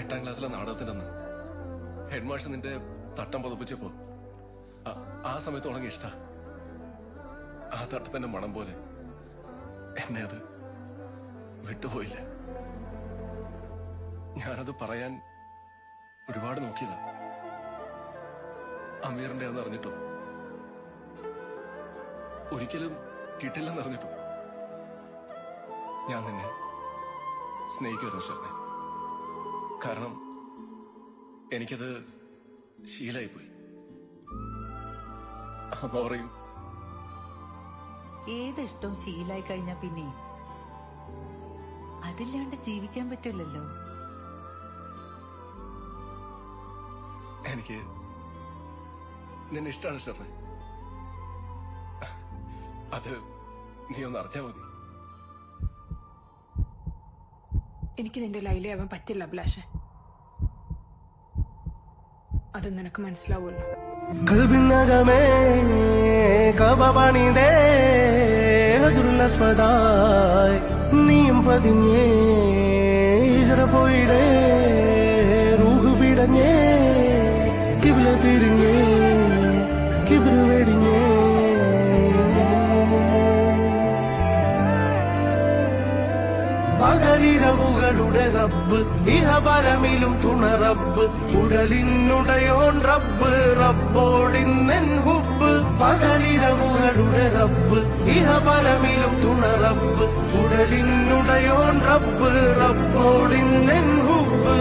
8ാം ക്ലാസ്സിലെ നാടകത്തിന്റെ അന്ന് ഹെഡ് മാഷ് നിന്റെ തട്ടം പതപ്പിച്ചപ്പോ ആ സമയത്ത് ഉണങ്ങി ഇഷ്ട ആ തട്ടത്തിന്റെ മണം പോലെ എന്നെ അത് വിട്ടുപോയില്ല. ഞാനത് പറയാൻ ഒരുപാട് നോക്കിയതാ. അമീറിന്റെ അന്ന് അറിഞ്ഞിട്ടോ ഒരിക്കലും കിട്ടില്ലെന്ന് അറിഞ്ഞിട്ടോ ഞാൻ നിന്നെ സ്നേഹിക്കുമായിരുന്നു ഷർണെ. കാരണം എനിക്കത് ശീലായിപ്പോയി. അമ്മ പറയും ഏതിഷ്ടവും ശീലായി കഴിഞ്ഞാ പിന്നെ അതില്ലാണ്ട് ജീവിക്കാൻ പറ്റില്ലല്ലോ. എനിക്ക് നിന്നെ ഇഷ്ടമാണ് ഷർണെ. അത് നീ ഒന്ന് അറിഞ്ഞാ മതി. എനിക്ക് നിന്റെ ലൈലയാവാൻ പറ്റില്ല അഭിലാഷ്. അത് നിനക്ക് മനസ്സിലാവുമല്ലോ. കൽബിനകമേ കബപണിതേ ഹദുർലസ്വദായ് നീം പതിഞ്ഞേ ഇജറ പോയിടേ റൂഹ് പിടഞ്ഞേ കിബ്ല തിരിഞ്ഞേ കിബ്ര വെടിഞ്ഞേ പകരിരവുകളുടെ റബ്ബ് ഇഹപരമിലും തുണ റബ്ബ് ഉടലിനുടയോൻ റബ്ബ് റബ്ബോടിന്നെൻ ഹുബ്. പകരിരവുകളുടെ റബ്ബ് ഇഹപരമിലും തുണ റബ്ബ് ഉടലിനുടയോൻ റബ്ബ് റബ്ബോടിന്നെൻ ഹുബ്.